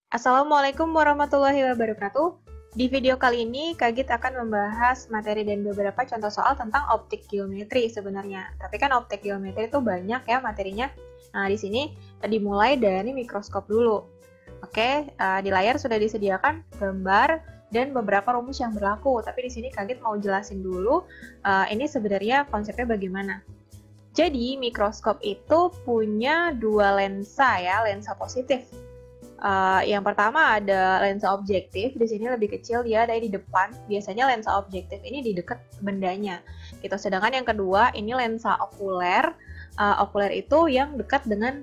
Assalamualaikum warahmatullahi wabarakatuh. Di video kali ini, Kak Git akan membahas materi dan beberapa contoh soal tentang optik geometri sebenarnya. Tapi kan optik geometri itu banyak ya materinya. Nah, di sini dimulai dari mikroskop dulu. Oke, di layar sudah disediakan gambar dan beberapa rumus yang berlaku. Tapi di sini Kak Git mau jelasin dulu ini sebenarnya konsepnya bagaimana. Jadi, mikroskop itu punya dua lensa ya, lensa positif. Yang pertama ada lensa objektif, di sini lebih kecil, dia ada di depan. Biasanya lensa objektif ini di dekat bendanya. Gitu. Sedangkan yang kedua ini lensa okuler. Okuler itu yang dekat dengan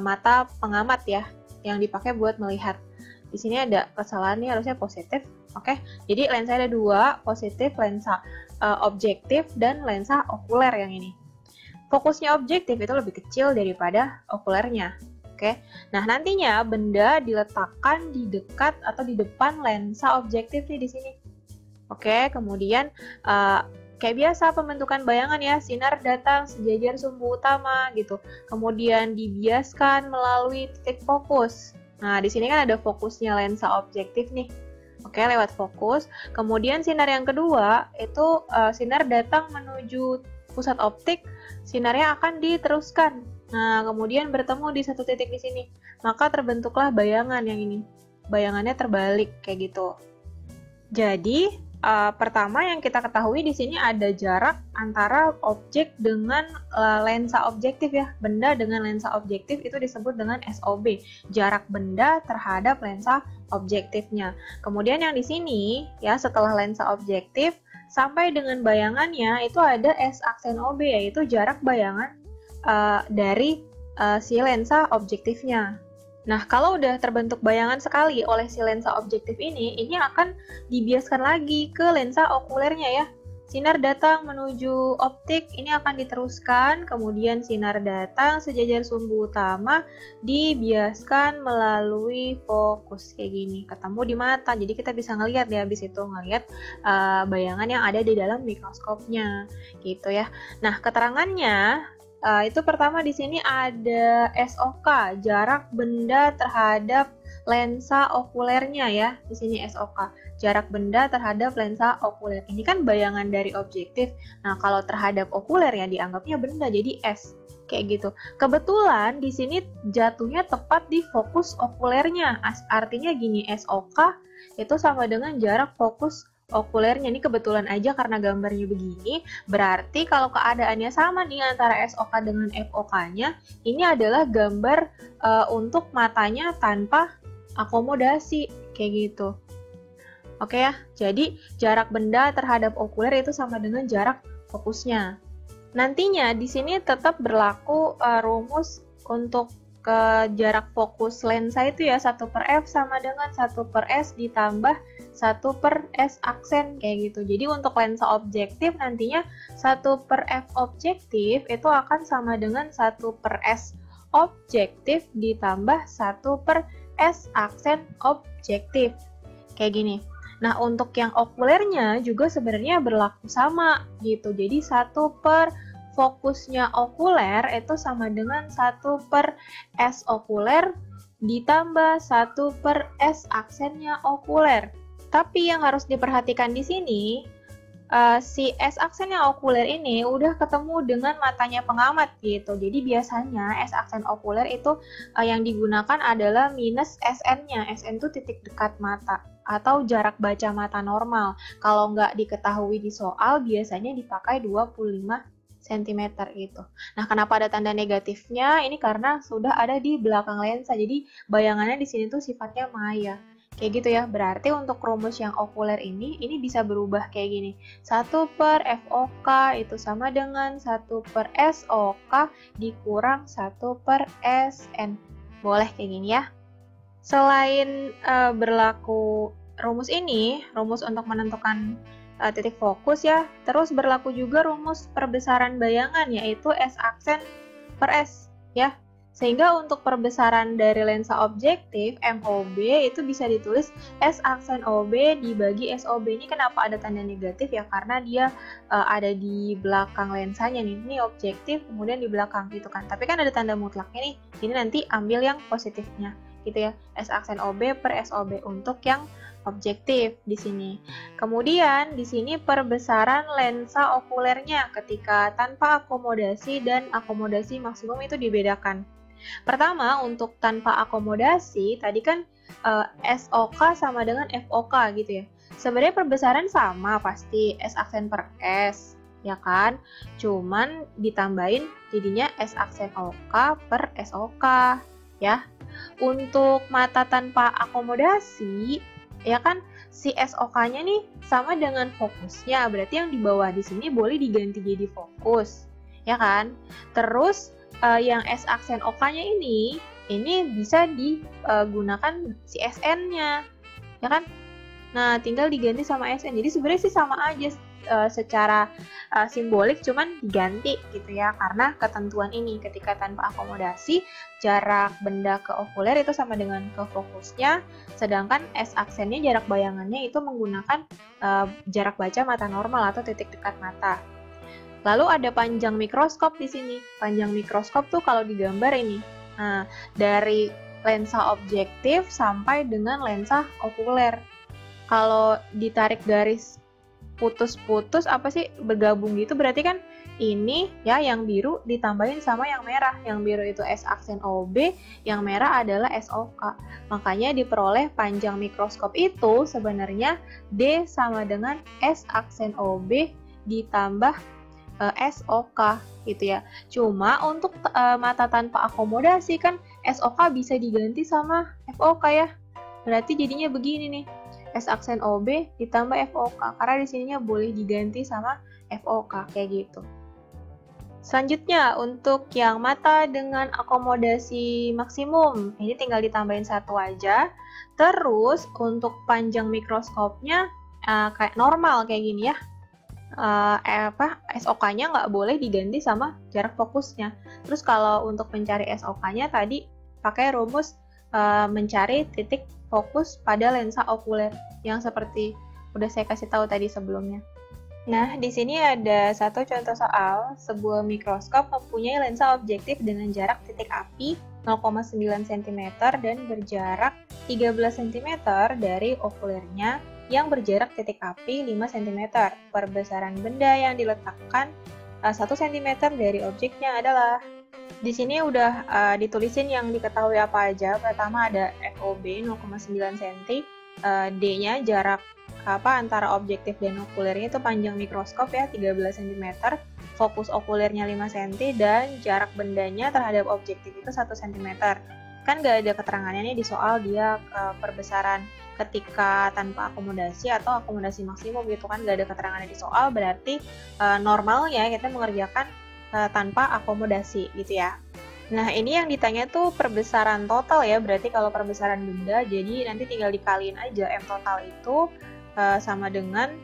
mata pengamat ya, yang dipakai buat melihat. Di sini ada kesalahan nih, harusnya positif. Oke, jadi lensa ada dua, positif lensa objektif dan lensa okuler yang ini. Fokusnya objektif itu lebih kecil daripada okulernya. Oke, nah nantinya benda diletakkan di dekat atau di depan lensa objektif nih di sini. Oke, kemudian kayak biasa pembentukan bayangan ya, sinar datang sejajar sumbu utama gitu. Kemudian dibiaskan melalui titik fokus. Nah, di sini kan ada fokusnya lensa objektif nih. Oke, lewat fokus. Kemudian sinar yang kedua itu sinar datang menuju pusat optik, sinarnya akan diteruskan. Nah, kemudian bertemu di satu titik di sini. Maka terbentuklah bayangan yang ini. Bayangannya terbalik kayak gitu. Jadi, pertama yang kita ketahui di sini ada jarak antara objek dengan lensa objektif ya. Benda dengan lensa objektif itu disebut dengan SOB. Jarak benda terhadap lensa objektifnya. Kemudian yang di sini ya, setelah lensa objektif sampai dengan bayangannya itu ada S aksen OB, yaitu jarak bayangan dari si lensa objektifnya. Nah, kalau udah terbentuk bayangan sekali oleh si lensa objektif ini akan dibiaskan lagi ke lensa okulernya ya. Sinar datang menuju optik, ini akan diteruskan, kemudian sinar datang sejajar sumbu utama, dibiaskan melalui fokus kayak gini, ketemu di mata, jadi kita bisa ngelihat ya, habis itu ngelihat bayangan yang ada di dalam mikroskopnya, gitu ya. Nah, keterangannya itu pertama di sini ada SOK, jarak benda terhadap lensa okulernya ya. Di sini SOK, jarak benda terhadap lensa okuler. Ini kan bayangan dari objektif. Nah, kalau terhadap okuler ya dianggapnya benda, jadi S. Kayak gitu. Kebetulan di sini jatuhnya tepat di fokus okulernya. Artinya gini, SOK itu sama dengan jarak fokus okulernya. Ini kebetulan aja karena gambarnya begini, berarti kalau keadaannya sama nih antara SOK dengan FOK-nya, ini adalah gambar untuk matanya tanpa akomodasi, kayak gitu. Oke ya, jadi jarak benda terhadap okuler itu sama dengan jarak fokusnya. Nantinya di sini tetap berlaku rumus untuk ke jarak fokus lensa itu ya, 1/F sama dengan 1/S ditambah 1/S aksen kayak gitu. Jadi untuk lensa objektif nantinya 1/F objektif itu akan sama dengan 1/S objektif ditambah 1/S aksen objektif. Kayak gini. Nah, untuk yang okulernya juga sebenarnya berlaku sama gitu. Jadi 1/. Fokusnya okuler itu sama dengan 1/S okuler ditambah 1/S aksennya okuler. Tapi yang harus diperhatikan di sini, si S aksennya okuler ini udah ketemu dengan matanya pengamat gitu. Jadi biasanya S aksen okuler itu yang digunakan adalah minus SN-nya. SN itu titik dekat mata atau jarak baca mata normal. Kalau nggak diketahui di soal, biasanya dipakai 25 cm gitu. Nah, kenapa ada tanda negatifnya? Ini karena sudah ada di belakang lensa. Jadi bayangannya di sini tuh sifatnya maya. Kayak gitu ya. Berarti untuk rumus yang okuler ini bisa berubah kayak gini. 1/FOK itu sama dengan 1/SOK dikurang 1/SN. Boleh kayak gini ya. Selain berlaku rumus ini, rumus untuk menentukan titik fokus ya, terus berlaku juga rumus perbesaran bayangan, yaitu S aksen per S ya. Sehingga untuk perbesaran dari lensa objektif MOB itu bisa ditulis S aksen OB dibagi SOB. Ini kenapa ada tanda negatif ya, karena dia ada di belakang lensanya nih. Ini objektif kemudian di belakang gitu kan, tapi kan ada tanda mutlaknya nih, jadi nanti ambil yang positifnya gitu ya. S aksen OB per SOB untuk yang objektif di sini. Kemudian di sini perbesaran lensa okulernya ketika tanpa akomodasi dan akomodasi maksimum itu dibedakan. Pertama, untuk tanpa akomodasi, tadi kan SOK sama dengan FOK gitu ya. Sebenarnya perbesaran sama pasti, S aksen per S, ya kan? Cuman ditambahin jadinya S aksen OK per SOK, ya. Untuk mata tanpa akomodasi, ya kan, si SOK-nya nih sama dengan fokusnya, berarti yang di bawah di sini boleh diganti jadi fokus, ya kan? Terus yang S aksen OK-nya ini bisa digunakan si SN-nya, ya kan? Nah, tinggal diganti sama SN. Jadi sebenarnya sih sama aja secara simbolik, cuman diganti gitu ya, karena ketentuan ini ketika tanpa akomodasi jarak benda ke okuler itu sama dengan ke fokusnya, sedangkan S aksennya jarak bayangannya itu menggunakan jarak baca mata normal atau titik dekat mata. Lalu ada panjang mikroskop di sini. Panjang mikroskop tuh kalau digambar ini, nah, dari lensa objektif sampai dengan lensa okuler. Kalau ditarik garis putus-putus apa sih bergabung gitu, berarti kan ini ya yang biru ditambahin sama yang merah. Yang biru itu S aksen OB, yang merah adalah SOK. Makanya diperoleh panjang mikroskop itu sebenarnya D sama dengan S aksen OB ditambah SOK gitu ya. Cuma untuk mata tanpa akomodasi kan SOK bisa diganti sama FOK ya. Berarti jadinya begini nih. S aksen OB ditambah FOK, karena di sininya boleh diganti sama FOK kayak gitu. Selanjutnya untuk yang mata dengan akomodasi maksimum, ini tinggal ditambahin satu aja. Terus untuk panjang mikroskopnya kayak normal kayak gini ya. SOK-nya nggak boleh diganti sama jarak fokusnya. Terus kalau untuk mencari SOK-nya tadi pakai rumus mencari titik fokus pada lensa okuler yang seperti udah saya kasih tahu tadi sebelumnya. Nah, di sini ada satu contoh soal, sebuah mikroskop mempunyai lensa objektif dengan jarak titik api 0,9 cm dan berjarak 13 cm dari okulernya yang berjarak titik api 5 cm. Perbesaran benda yang diletakkan 1 cm dari objeknya adalah. Di sini udah ditulisin yang diketahui apa aja. Pertama ada FOB 0,9 cm, D-nya jarak antara objektif dan okulernya itu panjang mikroskop ya 13 cm, fokus okulernya 5 cm, dan jarak bendanya terhadap objektif itu 1 cm. Kan nggak ada keterangannya nih di soal dia perbesaran ketika tanpa akomodasi atau akomodasi maksimum gitu kan, nggak ada keterangannya di soal, berarti normalnya kita mengerjakan tanpa akomodasi gitu ya. Nah, ini yang ditanya tuh perbesaran total ya, berarti kalau perbesaran benda jadi nanti tinggal dikaliin aja M total itu sama dengan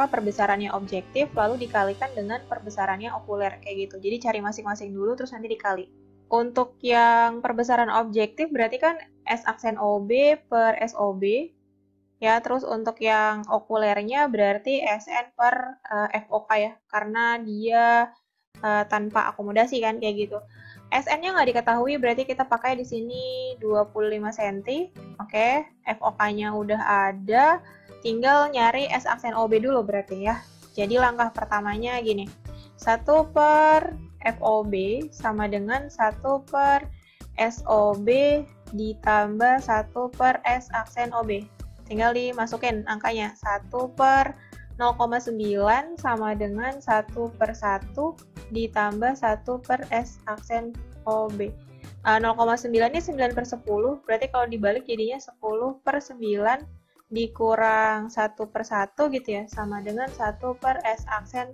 perbesarannya objektif lalu dikalikan dengan perbesarannya okuler kayak gitu. Jadi cari masing-masing dulu terus nanti dikali. Untuk yang perbesaran objektif berarti kan S aksen OB per SOB ya, terus untuk yang okulernya berarti SN per FOK ya, karena dia tanpa akomodasi kan kayak gitu. SN-nya nggak diketahui, berarti kita pakai di sini 25 cm. Oke, FOK-nya udah ada, tinggal nyari S aksen OB dulu berarti ya. Jadi langkah pertamanya gini, 1 per FOB sama dengan 1 per SOB ditambah 1 per S aksen OB. Tinggal dimasukin angkanya, 1 per 0,9 sama dengan 1 per 1 ditambah 1 per S aksen OB. 0,9 ini 9 per 10, berarti kalau dibalik jadinya 10 per 9 dikurang 1 per 1 gitu ya, sama dengan 1 per S aksen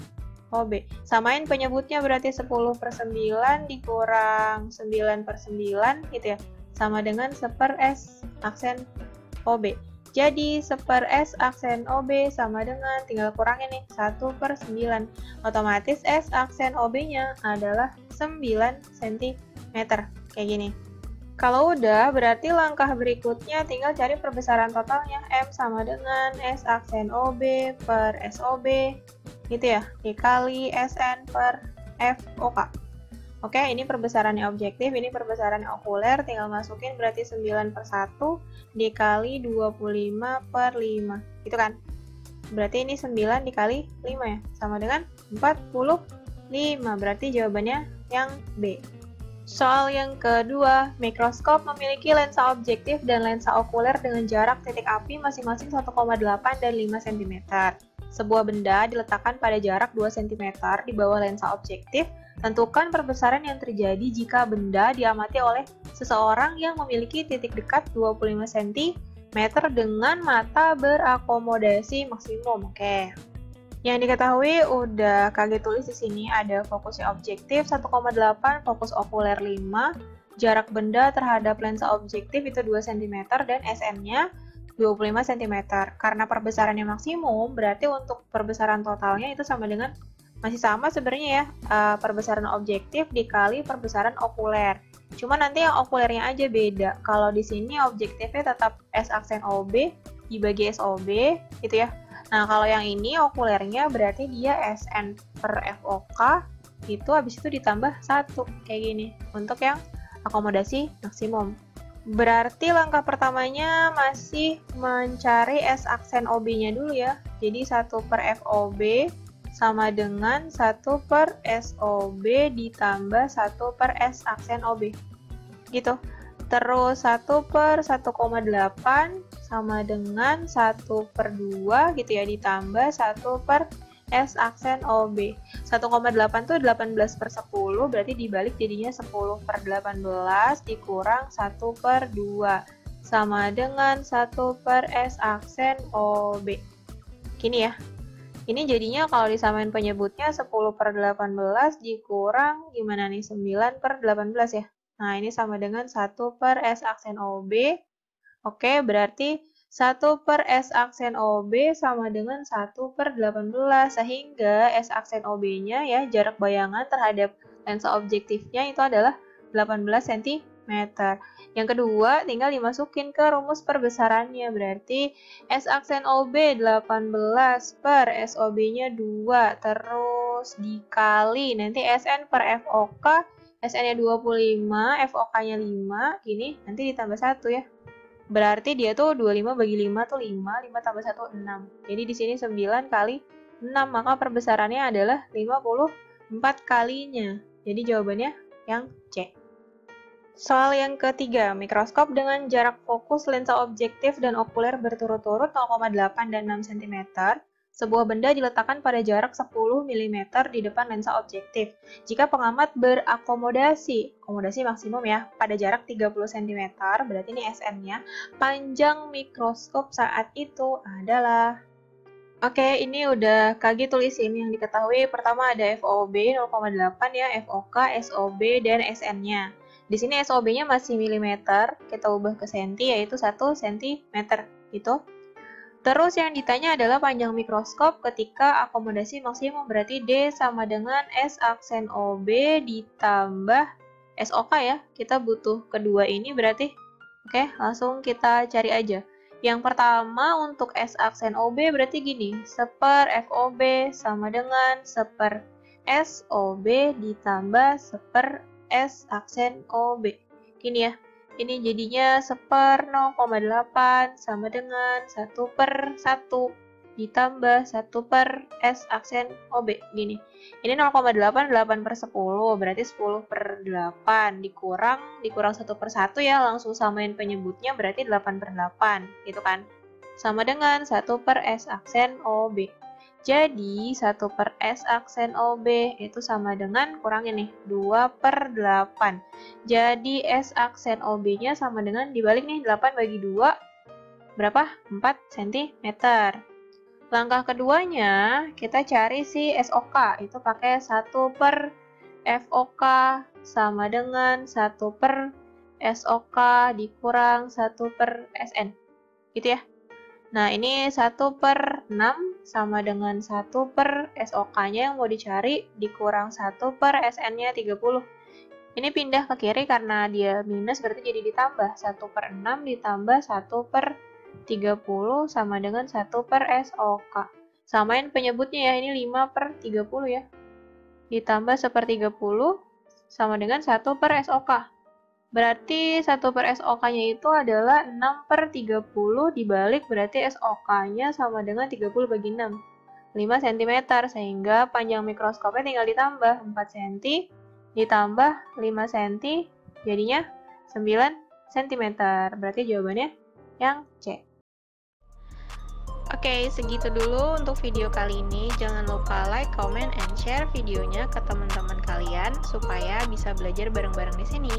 OB. Samain penyebutnya berarti 10 per 9 dikurang 9 per 9 gitu ya, sama dengan 1 per S aksen OB. Jadi 1 per S aksen OB sama dengan, tinggal kurangin nih, 1 per 9. Otomatis S aksen OB-nya adalah 9 cm. Kayak gini. Kalau udah, berarti langkah berikutnya tinggal cari perbesaran totalnya. M sama dengan S aksen OB per SOB. Gitu ya, dikali SN per FOK. Oke, ini perbesarannya objektif, ini perbesarannya okuler, tinggal masukin berarti 9/1 dikali 25/5, gitu kan? Berarti ini 9 dikali 5 ya, sama dengan 45, berarti jawabannya yang B. Soal yang kedua, mikroskop memiliki lensa objektif dan lensa okuler dengan jarak titik api masing-masing 1,8 dan 5 cm. Sebuah benda diletakkan pada jarak 2 cm di bawah lensa objektif. Tentukan perbesaran yang terjadi jika benda diamati oleh seseorang yang memiliki titik dekat 25 cm dengan mata berakomodasi maksimum. Oke. Yang diketahui udah kaget tulis di sini ada fokusnya objektif 1,8, fokus okuler 5, jarak benda terhadap lensa objektif itu 2 cm dan SN-nya 25 cm. Karena perbesarannya maksimum, berarti untuk perbesaran totalnya itu sama dengan masih sama sebenarnya ya, perbesaran objektif dikali perbesaran okuler. Cuma nanti yang okulernya aja beda. Kalau di sini objektifnya tetap S aksen OB dibagi SOB gitu ya. Nah, kalau yang ini okulernya berarti dia SN per FOK itu habis itu ditambah 1 kayak gini untuk yang akomodasi maksimum. Berarti langkah pertamanya masih mencari S aksen OB-nya dulu ya. Jadi 1 per FOB sama dengan 1 per SOB ditambah 1 per S aksen OB. Gitu. Terus 1 per 1,8 sama dengan 1 per 2 gitu ya, ditambah 1 per S aksen OB. 1,8 itu 18 per 10, berarti dibalik jadinya 10 per 18 dikurang 1 per 2. Sama dengan 1 per S aksen OB. Gini ya. Ini jadinya kalau disamain penyebutnya 10 per 18 dikurang gimana nih? 9 per 18 ya. Nah, ini sama dengan 1 per S aksen OB. Oke, berarti 1 per S aksen OB sama dengan 1 per 18. Sehingga S aksen OB-nya ya, jarak bayangan terhadap lensa objektifnya itu adalah 18 cm. Yang kedua, tinggal dimasukin ke rumus perbesarannya. Berarti S aksen OB 18 per SOB-nya 2. Terus dikali nanti SN per FOK. SN-nya 25, FOK-nya 5. Gini, nanti ditambah 1 ya. Berarti dia tuh 25 bagi 5 tuh 5. 5 tambah 1, 6. Jadi di sini 9 kali 6. Maka perbesarannya adalah 54 kalinya. Jadi jawabannya yang C. Soal yang ketiga, mikroskop dengan jarak fokus lensa objektif dan okuler berturut-turut 0,8 dan 6 cm. Sebuah benda diletakkan pada jarak 10 mm di depan lensa objektif. Jika pengamat berakomodasi, akomodasi maksimum ya, pada jarak 30 cm, berarti ini SN-nya, panjang mikroskop saat itu adalah... Oke, ini udah kagi tulisin yang diketahui. Pertama ada FOB 0,8 ya, FOK, SOB, dan SN-nya. Di sini SOB-nya masih milimeter, kita ubah ke senti, yaitu 1 cm. Gitu. Terus yang ditanya adalah panjang mikroskop ketika akomodasi maksimum, berarti D sama dengan S aksen OB ditambah SOK ya. Kita butuh kedua ini berarti. Oke, langsung kita cari aja. Yang pertama untuk S aksen OB berarti gini, 1 per FOB sama dengan 1 per SOB ditambah 1 per S aksen OB. Gini ya, ini jadinya 1 per 0,8 sama dengan 1 per 1 ditambah 1 per S aksen OB. Gini, ini 0,8, 8 per 10, berarti 10 per 8 dikurang 1 per 1 ya, langsung samain penyebutnya berarti 8 per 8, gitu kan. Sama dengan 1 per S aksen OB. Jadi 1 per S aksen OB itu sama dengan kurangin nih 2 per 8. Jadi S aksen OB-nya sama dengan dibalik nih 8 bagi 2 berapa? 4 cm. Langkah keduanya kita cari si SOK, itu pakai 1 per FOK sama dengan 1 per SOK dikurang 1 per SN. Gitu ya. Nah, ini 1 per 6 sama dengan 1 per SOK-nya yang mau dicari dikurang 1 per SN-nya 30. Ini pindah ke kiri karena dia minus berarti jadi ditambah. 1 per 6 ditambah 1 per 30 sama dengan 1 per SOK. Samain penyebutnya ya, ini 5 per 30 ya. Ditambah 1/30 sama dengan 1 per SOK. Berarti 1 per SOK-nya itu adalah 6 per 30 dibalik berarti SOK-nya sama dengan 30 bagi 6. 5 cm, sehingga panjang mikroskopnya tinggal ditambah 4 cm, ditambah 5 cm, jadinya 9 cm. Berarti jawabannya yang C. Oke, segitu dulu untuk video kali ini. Jangan lupa like, comment, and share videonya ke teman-teman kalian supaya bisa belajar bareng-bareng di sini.